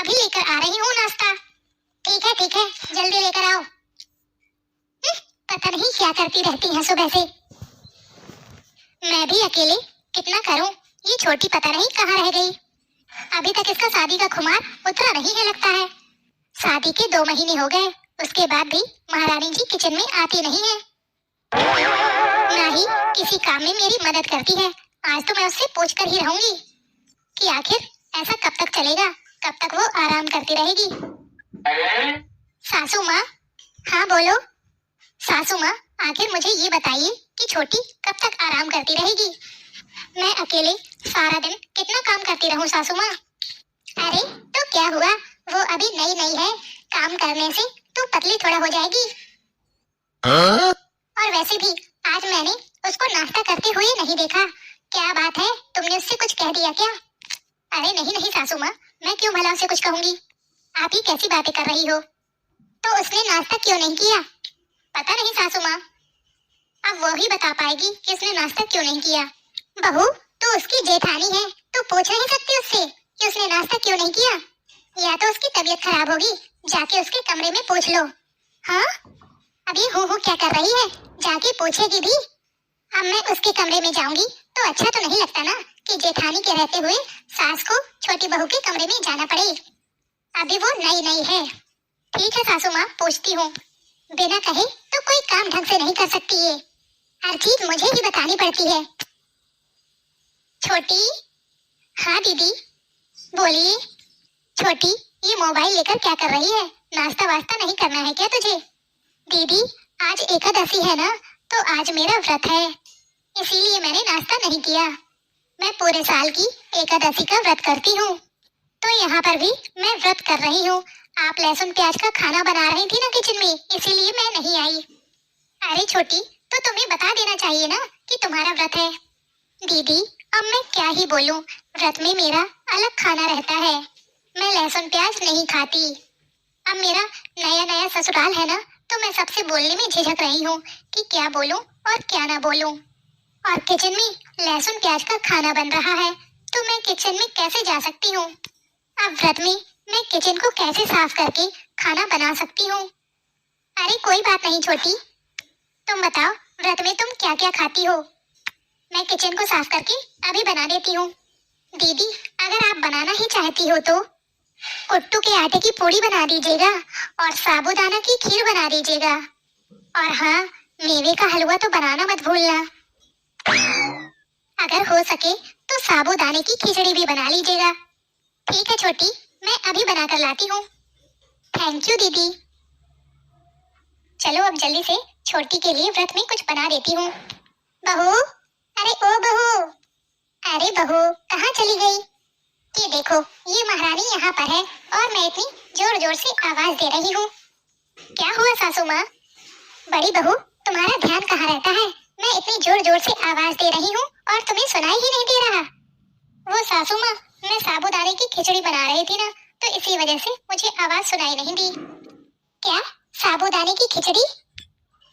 अभी लेकर आ रही हूँ नाश्ता। ठीक है जल्दी लेकर आओ। पता नहीं क्या करती रहती है सुबह से। मैं भी अकेले कितना करूं, ये छोटी पता नहीं कहाँ रह गई। अभी तक इसका शादी का खुमार उतरा नहीं है लगता है। शादी के 2 महीने हो गए, उसके बाद भी महारानी जी किचन में आती नहीं है, ना ही किसी काम में मेरी मदद करती है। आज तो मैं उससे पूछ कर ही रहूंगी कि आखिर ऐसा कब तक चलेगा, कब तक वो आराम करती रहेगी। सासू माँ। हाँ बोलो। सासू माँ, आखिर मुझे ये बताइए कि छोटी कब तक आराम करती रहेगी। मैं अकेले सारा दिन कितना काम करती रहूं सासू माँ। अरे तो क्या हुआ, वो अभी नई नई है, काम करने से तू पतली थोड़ा हो जाएगी। और वैसे भी आज मैंने उसको नाश्ता करते हुए नहीं देखा। क्या बात है, तुमने उससे कुछ कह दिया क्या? अरे नहीं सासू माँ, मैं क्यों भला उसे कुछ कहूंगी। आप ही कैसी बातें कर रही हो। तो उसने नाश्ता क्यों नहीं किया? पता नहीं सासू माँ, अब वो ही बता पाएगी कि उसने नाश्ता क्यों नहीं किया। बहू, तू उसकी जेठानी है, तू पूछ नहीं सकती उससे कि उसने नाश्ता क्यों नहीं किया। या तो उसकी तबीयत खराब होगी, जाके उसके कमरे में पूछ लो। हाँ, अभी हूँ क्या कर रही है, जाके पूछेगी भी। अब मैं उसके कमरे में जाऊंगी तो अच्छा तो नहीं लगता ना कि जेठानी के रहते हुए सास को छोटी बहू के कमरे में जाना पड़े। अभी वो नई है। ठीक है सासू माँ, पूछती हूँ। बिना कहे तो कोई काम ढंग से नहीं कर सकती है, हर चीज मुझे ही बतानी पड़ती है। छोटी। हाँ दीदी बोलिए। छोटी, ये मोबाइल लेकर क्या कर रही है, नाश्ता वास्ता नहीं करना है क्या तुझे? दीदी आज एकादशी है ना, तो आज मेरा व्रत है, इसीलिए मैंने नाश्ता नहीं किया। मैं पूरे साल की एकादशी का व्रत करती हूँ, तो यहाँ पर भी मैं व्रत कर रही हूँ। आप लहसुन प्याज का खाना बना रही थी ना किचन में, इसीलिए मैं नहीं आई। अरे छोटी, तो तुम्हें बता देना चाहिए ना कि तुम्हारा व्रत है। दीदी अब मैं क्या ही बोलूं, व्रत में मेरा अलग खाना रहता है, मैं लहसुन प्याज नहीं खाती। अब मेरा नया ससुराल है ना, तो मैं सबसे बोलने में झिझक रही हूँ कि क्या बोलूं और क्या ना बोलूं। और किचन में लहसुन प्याज का खाना बन रहा है, तो मैं किचन में कैसे जा सकती हूँ। अब व्रत में मैं किचन को कैसे साफ करके खाना बना सकती हूँ। अरे कोई बात नहीं छोटी, तुम बताओ व्रत में तुम क्या क्या खाती हो, मैं किचन को साफ करके अभी बना देती हूँ। दीदी अगर आप बनाना ही चाहती हो तो कुट्टू के आटे की पूड़ी बना दीजिएगा और साबूदाना की खीर बना दीजिएगा। और हाँ, मेवे का हलवा तो बनाना मत भूलना। अगर हो सके तो साबूदाने की खिचड़ी भी बना लीजिएगा। ठीक है छोटी, मैं अभी बना कर लाती हूँ। थैंक यू दीदी। चलो अब जल्दी से छोटी के लिए व्रत में कुछ बना देती हूँ। बहू, अरे ओ बहू, अरे बहू कहाँ चली गई? ये देखो, ये महारानी यहाँ पर है और मैं इतनी जोर जोर से आवाज दे रही हूँ। क्या हुआ सासू माँ? बड़ी बहू, तुम्हारा ध्यान कहाँ रहता है, मैं इतनी जोर जोर से आवाज दे रही हूँ और तुम्हें सुनाई ही नहीं दे रहा। वो सासू माँ, मैं साबूदाने की खिचड़ी बना रही थी ना, तो इसी वजह से मुझे आवाज सुनाई नहीं दी। क्या, साबूदाने की खिचड़ी?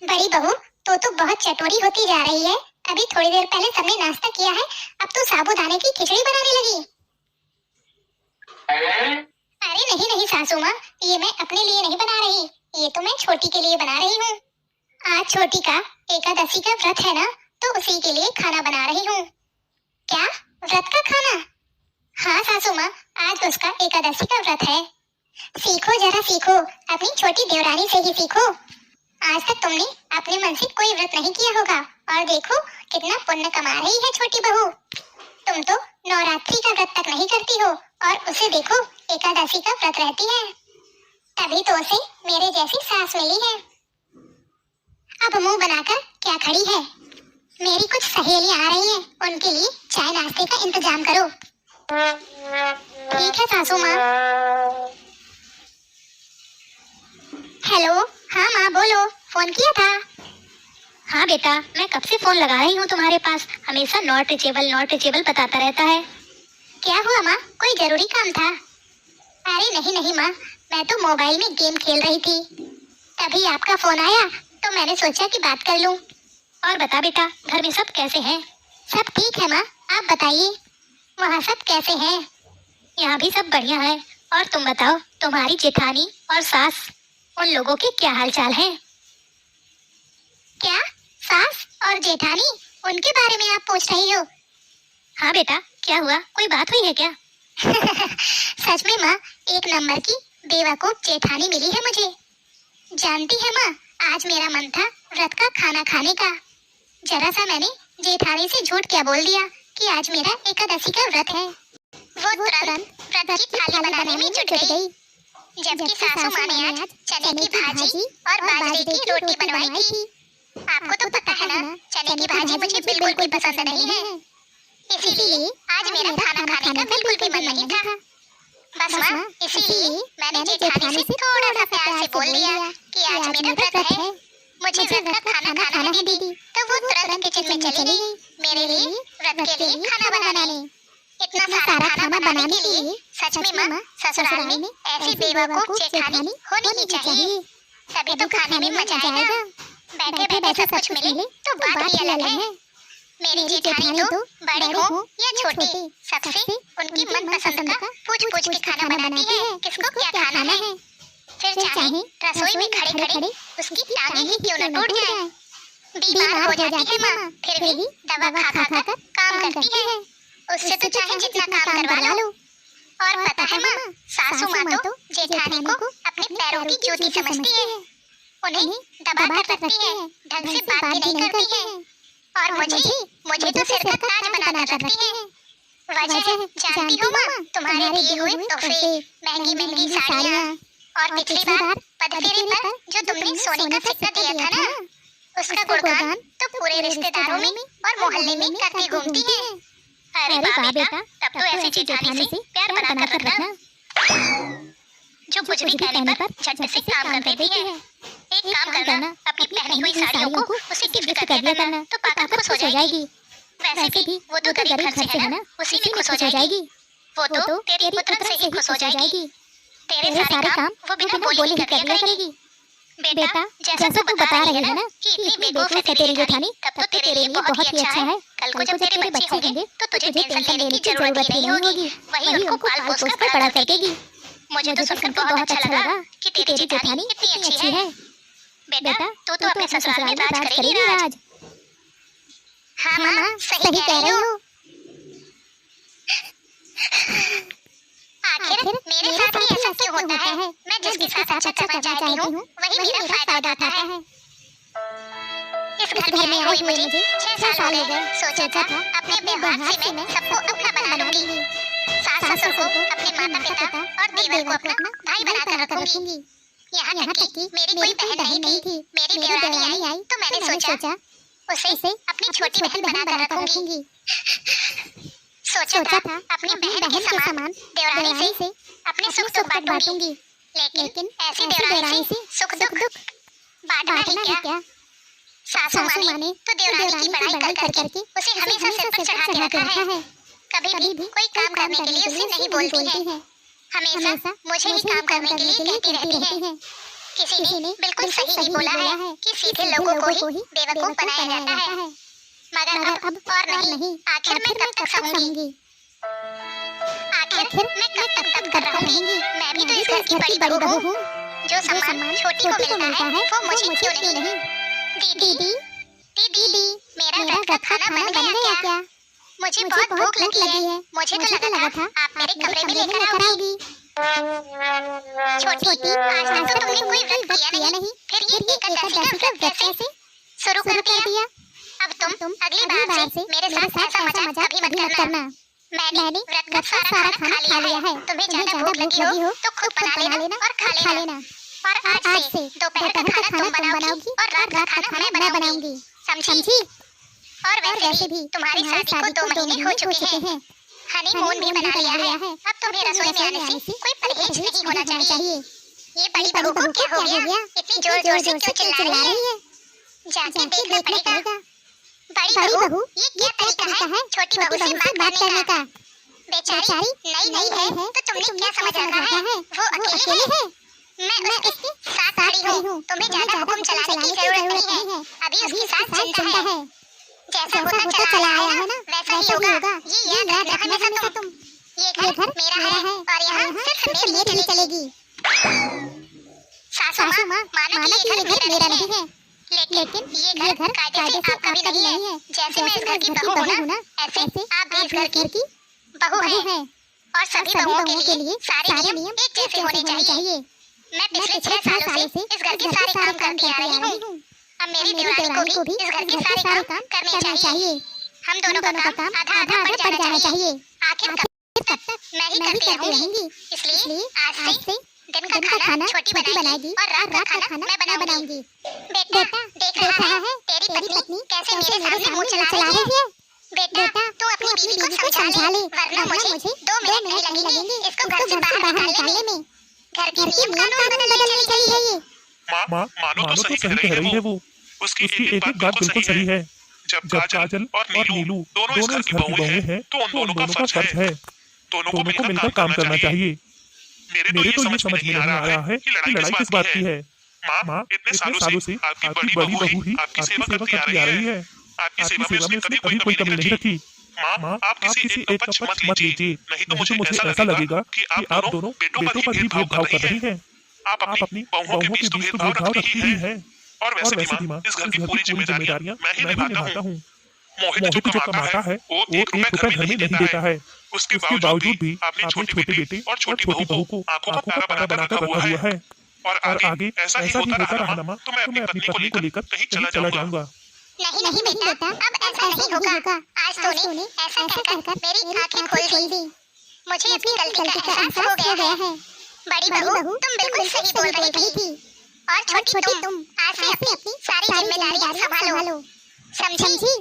बड़ी बहू तो बहुत चटोरी होती जा रही है, अभी थोड़ी देर पहले सबने नाश्ता किया है, अब तो साबूदाने की खिचड़ी बनाने लगी। अरे नहीं सासू माँ, ये मैं अपने लिए नहीं बना रही, ये तो मैं छोटी के लिए बना रही हूँ। आज छोटी का एकादशी का व्रत है ना, तो उसी के लिए खाना बना रही हूँ। क्या, व्रत का खाना? हाँ सासू माँ, आज उसका एकादशी का व्रत है। सीखो जरा सीखो, अपनी छोटी देवरानी से ही सीखो। आज तक तुमने अपने मन से कोई व्रत नहीं किया होगा, और देखो कितना पुण्य कमा रही है छोटी बहू। तुम तो नवरात्रि का व्रत तक नहीं करती हो, और उसे देखो एकादशी का व्रत रहती है, तभी तो उसे मेरे जैसी सास मिली है। अब मुंह बनाकर क्या खड़ी है? मेरी कुछ सहेलियां आ रही हैं, उनके लिए चाय नाश्ते का इंतजाम करो। ठीक है सासू माँ। हेलो, हाँ माँ बोलो, फोन किया था? हाँ बेटा, मैं कब से फोन लगा रही हूँ तुम्हारे पास, हमेशा नॉट रीचेबल बताता रहता है। क्या हुआ माँ, कोई जरूरी काम था? अरे नहीं माँ, मैं तो मोबाइल में गेम खेल रही थी, तभी आपका फोन आया तो मैंने सोचा कि बात कर लूं। और बता बेटा, घर में सब कैसे हैं? सब ठीक है माँ, आप बताइए, वहाँ सब कैसे हैं? यहाँ भी सब बढ़िया है, और तुम बताओ, तुम्हारी जेठानी और सास, उन लोगों के क्या हालचाल हैं? क्या सास और जेठानी, उनके बारे में आप पूछ रही हो? हाँ बेटा, क्या हुआ, कोई बात हुई है क्या? सच में माँ, एक नंबर की बेवकूफ जेठानी मिली है मुझे। जानती है माँ, आज मेरा मन था व्रत का खाना खाने का। जरा सा मैंने जेठानी से झूठ क्या बोल दिया कि आज मेरा एकादशी का व्रत है। वो तुरंत व्रत की थाली बनाने में जुट गई, जबकि सासू माँ ने आज चने की भाजी और बाजरे की रोटी बनवाई थी। आपको तो पता है ना, चने की भाजी मुझे बिल्कुल भी पसंद नहीं है, इसीलिए आज मेरा खाना खाने का बिल्कुल भी मन नहीं था। बस माँ, इसीलिए मैंने जेठानी से थोड़ा सा प्यार से बोल दिया कि आज मेरा व्रत है, मुझे व्रत का खाना खाना है दीदी। तो वो तुरंत किचन में चली गई मेरे लिए व्रत के लिए खाना बनाने। इतना सारा खाना बनाने के लिए सच में माँ, ससुराल में ऐसी बेवकूफ जेठानी होनी ही चाहिए, तभी तो खाने में मजा आएगा। बैठे बैठे सब कुछ मिले तो बात ही अलग है। मेरी जेठानी तो बड़ी हो या छोटी, सबसे उनकी मनपसंद का पूछ पूछ के खाना बनाती है, किसको क्या खाना है। फिर चाहे रसोई में खड़े खड़े उसकी टांगें ही क्यों न टूट जाए। बीमार हो जाती है माँ, फिर भी दवा खा खा कर काम करती है। उससे तो चाहे जितना काम करवा लो। और पता है माँ, सासू माँ तो जेठानी को अपने पैरों की जूती समझती है, उन्हें दबा कर रखती है, ढंग से बात भी नहीं करती है, और मुझे तो सिर का ताज बना कर रखती है। वजह जानती हो माँ, तुम्हारे दिए हुए तोहफे, महंगी महंगी साड़ियाँ, और पिछली बार पदफेरे पर जो तुमने सोने का सिक्का दिया था ना, उसका गुणगान तो पूरे रिश्तेदारों में और मोहल्ले में करती घूमती है। अरे वाह बेटा, तब तो ऐसी जेठानी से प्यार बना कर रखना, जो कुछ भी कहने पर झट से काम कर देती है। एक काम करना, अपनी पहनी हुई साड़ियों को उसे गिफ्ट कर दिया करना, तो पापा खुश हो जाएगी। वैसे भी वो तो गरीब घर से है ना, उसी में खुश हो जाएगी। वो तो तेरी पुत्र से ही खुश हो जाएगी। तेरे सारे काम वो बिना बोले ही कर दिया करेगी। बेटा, जैसा तू बता रही है ना कि इतनी बेवकूफ है तेरी जेठानी, तब तो तेरे लिए बहुत ही अच्छा है। कल को जब तेरे बच्चे होंगे तो तुझे टेंशन लेने की जरूरत ही नहीं होगी, वही उनको पाल पोस कर बड़ा करेगी। मुझे तो सुनकर बहुत अच्छा लगा कि तेरी जेठानी इतनी अच्छी है। बेटा, तू तो अपने ससुराल में राज करेगी राज। हाँ माँ, सही कह रही हो। आखिर मेरे साथ ही ऐसा क्यों होता है? मैं जिसके साथ अच्छा करना चाहती हूँ वही मेरा फायदा उठाता है। इस घर में आई हुई मुझे 6 साल हो गए। सोचा था अपने व्यवहार से मैं सबको अपना बना लूंगी, सास ससुर को अपने माता पिता और देवर को अपना भाई बनाकर रखूंगी। यहाँ तक कि मेरी कोई बहन नहीं थी, मेरी देवरानी आई तो मैंने सोचा उसे अपनी छोटी बहन बनाकर रखूंगी। सोचा था अपनी बहन के समान देवरानी से अपने सुख दुख बांटूंगी, लेकिन ऐसी देवरानी से सुख दुख बांटना ही क्या। सासू माँ ने तो देवरानी की बड़ाई कर करके उसे हमेशा सिर पर चढ़ा के रखा है, कभी भी कोई काम करने के लिए उसे नहीं बोलती है, हमेशा मुझे ही काम करने के लिए कहती रहती है। किसी ने बिल्कुल सही ही बोला है कि सीधे लोगों को ही बेवकूफ बनाया जाता है। मगर अब और नहीं, आखिर मैं कब तक सहूंगी? आखिर मैं कब तक कर रहूंगी? मैं भी तो इस घर की बड़ी बहू हूँ। जो सम्मान छोटी को मिलता है वो मुझे क्यों नहीं? दीदी, दीदी, मेरा रात का खाना बन गया क्या? मुझे बहुत भूख लगी है। मुझे तो लगा था आप मेरे कमरे में लेकर आओगी। छोटी, आज तक तो तुमने कोई व्रत किया नहीं, फिर ये एकादशी का व्रत कैसे शुरू कर दिया? अब तुम अगली बार से मेरे साथ ऐसा मजाक कभी मत करना। मैंने व्रत का सारा खाना खा लिया है। तुम्हें ज्यादा भूख लगी हो तो खुद बना लेना और खा लेना। और आज से दोपहर का खाना तुम बनाओगी और रात का खाना मैं बनाऊंगी, समझी? और वैसे भी तुम्हारी शादी को 2 महीने हो चुके हैं, हनीमून भी मना लिया है। अब तुम्हें रसोई में आने से कोई परहेज नहीं होना चाहिए। ये बड़ी बहू को क्या हो गया? इतनी जोर जोर से क्यों चिल्ला रही है? जाके देखना पड़ेगा। बड़ी बहू, ये क्या तरीका है छोटी बहू से बात करने का? बेचारी नई है तो तुमने क्या समझ रखा है? वो अकेली है, मैं उसके साथ खड़ी हूँ। तुम्हें ज्यादा हुक्म चलाने की जरूरत नहीं है, अभी उसके साथ जिंदा है। जैसा होता चला आया है ना, वैसा ही होगा। ये याद रखना हमेशा तुम। ये घर मेरा है और यहाँ सिर्फ मेरी ही चलेगी। सासू माँ, मानो कि ये घर मेरा नहीं है, लेकिन ये घर कायदे से आपका भी नहीं है। जैसे मैं इस घर की बहू हूँ ना, ऐसे आप भी इस घर की बहू हैं। और सभी बहुओं के लिए सारे नियम एक जैसे होने चाहिए। मैं पिछले 6 सालों से इस घर के सारे काम करती आ रही हूँ। अब मेरी देवरानी को भी इस घर के सारे काम करने चाहिए। हम दोनों का काम आधा आधा पड़ जाना चाहिए। आखिर कब तक मैं ही करती रहूंगी। इसलिए आज से दिन का खाना छोटी बनाएगी और रात का खाना मैं बनाऊंगी। बेटा देख रहा है तेरी पत्नी कैसे मेरे सामने मुंह चला रही है। बेटा तू अपनी बीवी को समझा ले, वरना मुझे 2 मिनट नहीं लगेंगे इसको घर से बाहर निकालने में। घर के नियम कानून बदलने चाहिए। माँ मानो तो सही कह रही है वो। उसकी एक एक बात बिल्कुल सही है। जब काजल और नीलू दोनों इस घर की बहुएं हैं तो उन दोनों का फर्ज है दोनों को मिलकर काम करना चाहिए। मेरे तो ये समझ में नहीं आ रहा है कि लड़ाई किस बात की है। माँ इतने सालों से आपकी बड़ी बहू ही आपकी सेवा करती आ रही है। आपकी सेवा में उसने कभी कोई कमी नहीं रखी। माँ आप किसी एक का पक्ष मत लीजिए, नहीं तो मुझे ऐसा लगेगा कि आप दोनों बेटों पर ही भेदभाव कर रही हैं। आप अपनी बहुओं के बीच तो भेदभाव रखती ही हैं। और वैसे भी माँ इस घर की पूरी जिम्मेदारियाँ मैं ही निभाता हूँ। मोहित जो कमाता है वो 1 रुपया घर में नहीं देता है। उसके बावजूद भी आपने छोटे बेटे और छोटी बहू को आंखों का तारा बनाकर रखा हुआ है। और आगे ऐसा ही होता रहा माँ तो मैं अपनी पत्नी को लेकर कहीं चला जाऊंगा। नहीं बेटा, अब ऐसा नहीं होगा। आज तूने ऐसा कहकर मेरी आंखें खोल दी। मुझे अपनी गलती का एहसास हो गया है। बड़ी बहू तुम बिल्कुल सही बोल रही थी। और छोटी तुम आज से अपनी सारी जिम्मेदारियां संभालो, समझी?